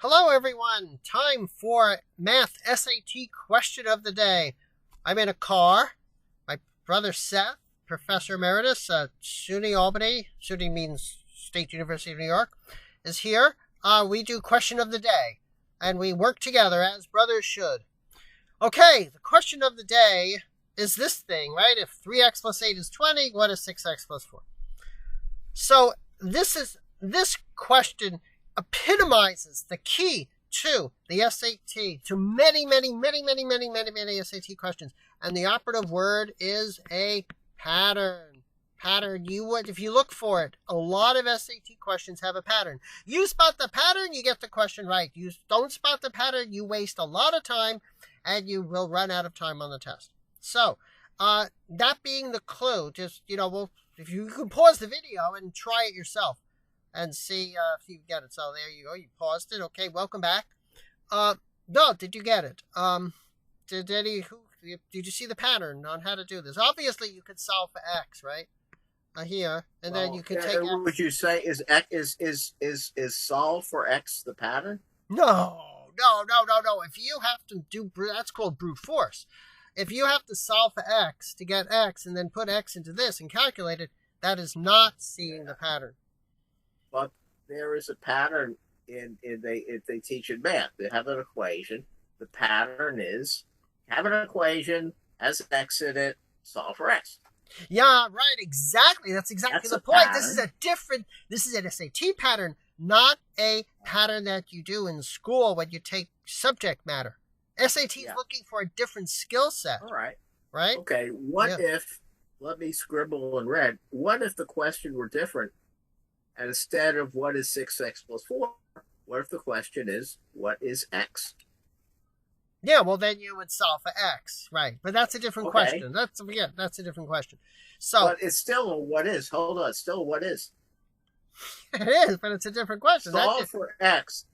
Hello, everyone. Time for Math SAT question of the day. I'm in a car. My brother Seth, Professor Emeritus at SUNY Albany, SUNY means State University of New York, is here. We do question of the day, and we work together as brothers should. Okay, the question of the day is this thing, right? If 3x plus 8 is 20, what is 6x plus 4? So this question epitomizes the key to the SAT, to many SAT questions. And the operative word is a pattern. Pattern. If you look for it, a lot of SAT questions have a pattern. You spot the pattern, you get the question right. You don't spot the pattern, you waste a lot of time, and you will run out of time on the test. So, that being the clue, just, if you can pause the video and try it yourself and see if you get it. So there you go. You paused it. Okay, welcome back. No, did you get it? Did you see the pattern on how to do this? Obviously, you could solve for x, right? Here, and then you could take. Would you say is solve for x the pattern? No. If you have to do, that's called brute force. If you have to solve for x to get x and then put x into this and calculate it, that is not seeing the pattern. But there is a pattern if they teach in math. They have an equation. The pattern is have an equation, has x in it, solve for x. Yeah, right, exactly. That's exactly the point. Pattern. This is an SAT pattern, not a pattern that you do in school when you take subject matter. SAT is looking for a different skill set. All right. Right? Okay, what if, let me scribble in red, what if the question were different? And instead of what is 6x plus 4, what if the question is, what is x? Yeah, well, then you would solve for x, right? But that's a different question. That's a different question. So, but it's still a what is. Hold on, it's still a what is. It is, but it's a different question. Solve for x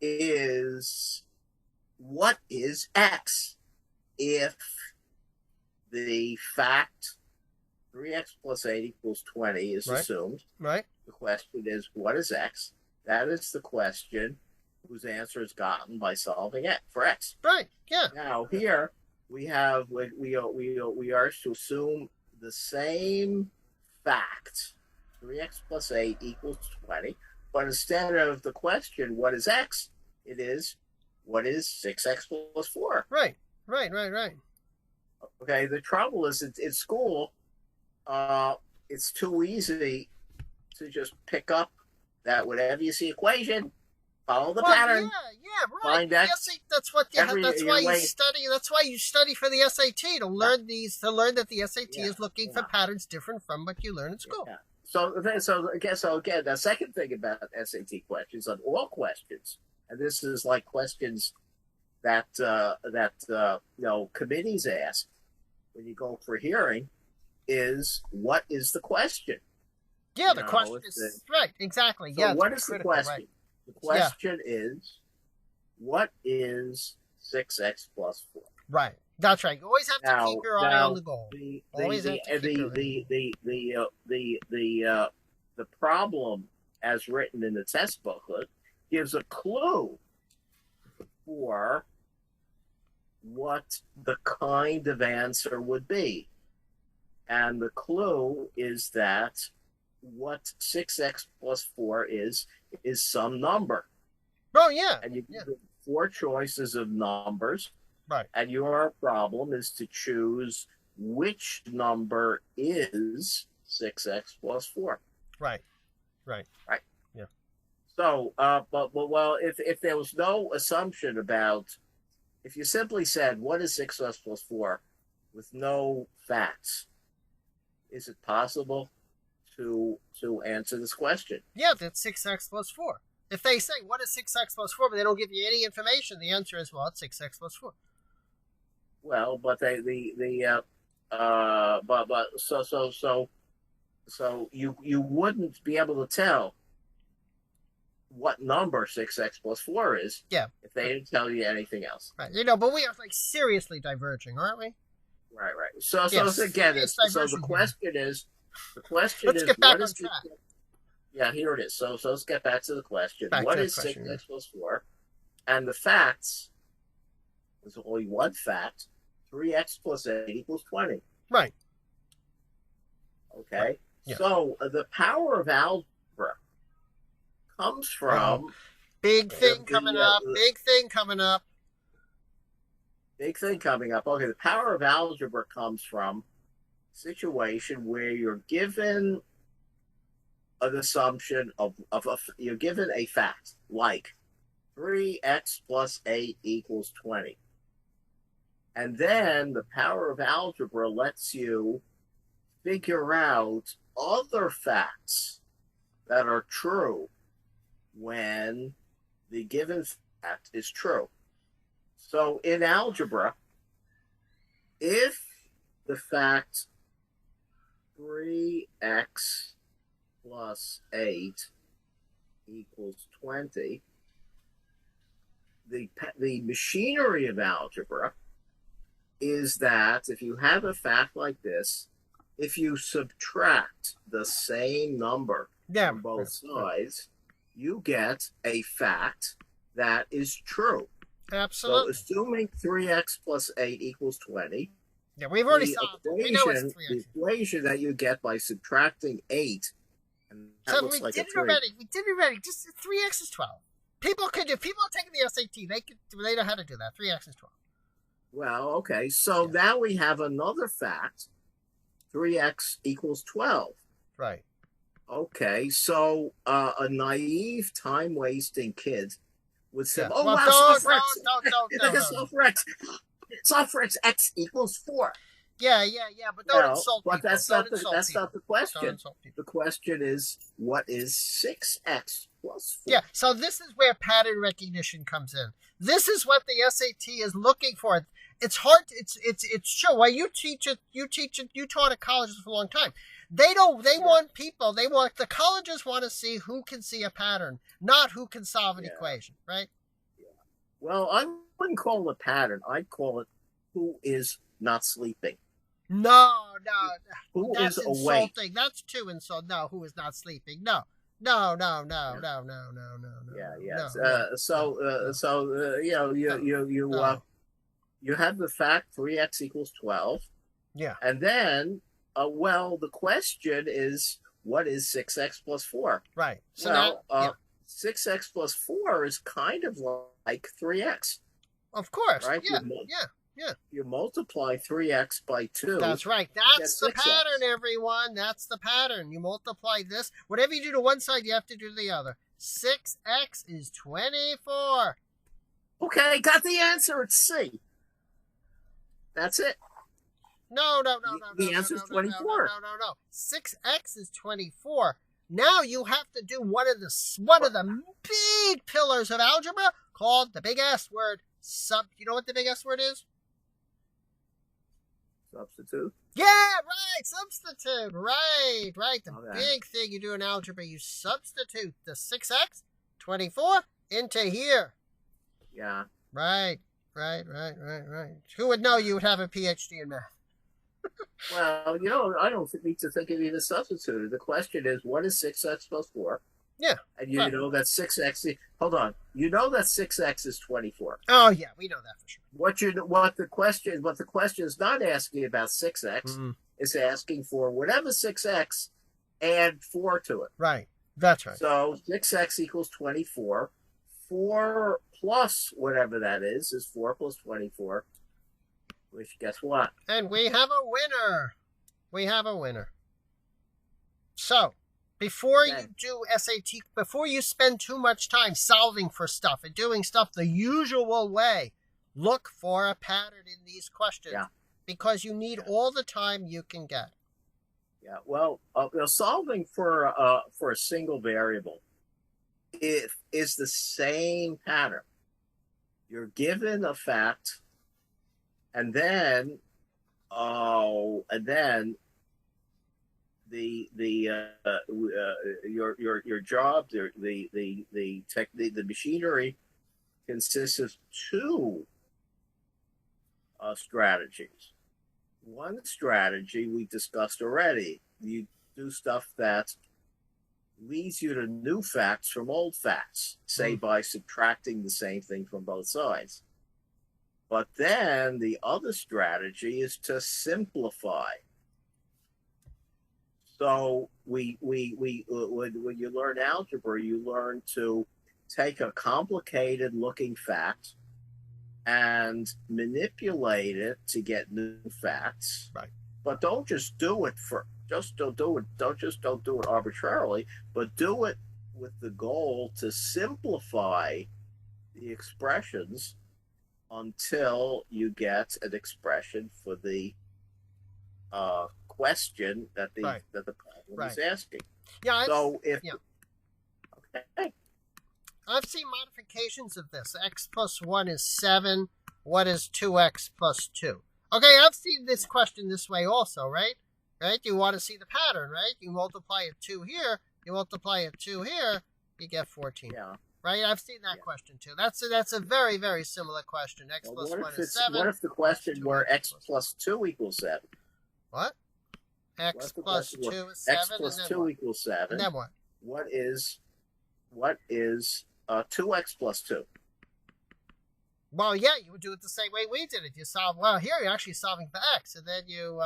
is what is x if the fact 3x plus 8 equals 20 is assumed. Right. The question is, what is x? That is the question whose answer is gotten by solving it for x. Right. Yeah. Now here we are to assume the same fact. 3x plus 8 equals 20. But instead of the question, what is x? It is, what is 6x plus 4? Right. Okay, the trouble is in school, it's too easy to just pick up that whenever you see equation, follow the pattern. Yeah, right. Find x. That's what you have. That's why you study. That's why you study for the SAT to learn that the SAT is looking for patterns different from what you learn in school. Yeah. So again, the second thing about SAT questions, on all questions, and this is like questions that committees ask when you go for hearing, is what is the question? Yeah, the question is right, exactly. So what is the question? Right. The question is, what is 6x plus 4? Right. That's right. You always have to keep your eye on the goal. The problem, as written in the test booklet, gives a clue for what the kind of answer would be. And the clue is that what 6x plus 4 is some number. Oh, yeah. And you give 4 choices of numbers. Right. And your problem is to choose which number is 6x plus 4. Right. Yeah. So, if there was no assumption about, if you simply said, what is 6x plus 4 with no facts, is it possible to answer this question? Yeah, that's 6x plus 4. If they say, what is 6x plus 4, but they don't give you any information, the answer is, well, it's 6x plus 4. Well, but so you wouldn't be able to tell what number 6x plus 4 is if they didn't tell you anything else. Right. But we are seriously diverging, aren't we? Right. So again, the question is, let's get back on track. Yeah, here it is. So let's get back to the question. Back What to the is question. 6x plus 4? And the facts, there's only one fact. 3x plus 8 equals 20. Right. Right. Okay? Yeah. So the power of algebra comes Uh-oh. from Big thing coming up. the Big thing coming up. big thing coming up. Okay, the power of algebra comes from a situation where you're given an assumption you're given a fact like 3x plus 8 equals 20. And then the power of algebra lets you figure out other facts that are true when the given fact is true. So in algebra, if the fact 3x plus 8 equals 20, the machinery of algebra is that if you have a fact like this, if you subtract the same number from both sides, you get a fact that is true. Absolutely. So assuming 3x plus 8 equals 20, yeah, we've already solved it. We know it's 3x. The equation that you get by subtracting 8, and that so looks we like did a it 3. already. We did it already. Just 3x is 12. People could do. People are taking the SAT. They know how to do that. 3x is 12. Well, okay. So now we have another fact. 3x equals 12. Right. Okay. So a naive, time-wasting kid would say, "Oh, well, wow, solve for x equals 4." Yeah, but don't insult people. But that's not the question. Don't insult people. The question is, what is 6x plus 4? Yeah, so this is where pattern recognition comes in. This is what the SAT is looking for. It's hard. It's true. While you teach it. You taught at colleges for a long time. They want people. The colleges want to see who can see a pattern, not who can solve an equation, right? Yeah. Well, I wouldn't call it a pattern. I'd call it who is not sleeping. No. Who that's is insulting. awake? That's too insulting. No, who is not sleeping? No. No. Yeah. You have the fact 3x equals 12. Yeah. And then, the question is, what is 6x plus 4? Right. So 6x plus 4 is kind of like 3x. Of course. Right? Yeah. You multiply 3x by 2. That's right. That's the pattern, everyone. That's the pattern. You multiply this. Whatever you do to one side, you have to do to the other. 6x is 24. Okay, got the answer. It's C. That's it. No. The answer is 24. No. 6x is 24. Now you have to do one of the big pillars of algebra called the big S word. You know what the big S word is? Substitute. Yeah, right. Substitute. Right. The big thing you do in algebra, you substitute the 6x, 24, into here. Yeah. Right. Who would know you would have a PhD in math? Well, I don't need to think of either substitute. The question is, what is 6x plus 4? Yeah. And you know that 6x. Hold on. You know that 6x is 24. Oh yeah, we know that for sure. What the question is not asking about 6x. It's asking for whatever 6x, add 4 to it. Right. That's right. So 6x equals 24. 4 plus whatever that is 4 plus 24. Which, guess what? And we have a winner. So, before you do SAT, before you spend too much time solving for stuff and doing stuff the usual way, look for a pattern in these questions. Yeah. Because you need all the time you can get. Yeah. Well, solving for a single variable is the same pattern. You're given a fact, and then your job, the machinery consists of two strategies. One strategy we discussed already. You do stuff that leads you to new facts from old facts, say by subtracting the same thing from both sides. But then the other strategy is to simplify. So when you learn algebra, you learn to take a complicated looking fact and manipulate it to get new facts. Right. But don't just do it for don't do it arbitrarily, but do it with the goal to simplify the expressions until you get an expression for the question that the problem is asking. Yeah. So if okay. I've seen modifications of this. X plus 1 is 7. What is 2x plus 2? Okay, I've seen this question this way also, right? Right? You want to see the pattern, right? You multiply a 2 here, you multiply a 2 here, you get 14. Yeah. Right? I've seen that question too. That's a very, very similar question. X plus 1 is 7. What if the question were x plus 2 equals 7? What? X plus 2 is 7. X plus 2 equals 7. And then what? What is 2x plus 2? Well, yeah, you would do it the same way we did it. You solve, well, here you're actually solving for x, and then you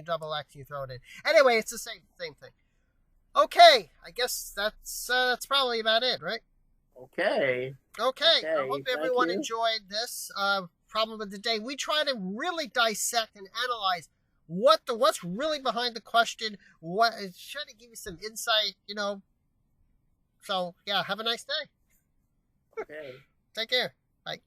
double x, you throw it in. Anyway, it's the same thing. Okay, I guess that's probably about it, right? Okay. I hope everyone enjoyed this problem of the day. We try to really dissect and analyze what's really behind the question. Try to give you some insight, So yeah, have a nice day. Okay. Take care. Bye.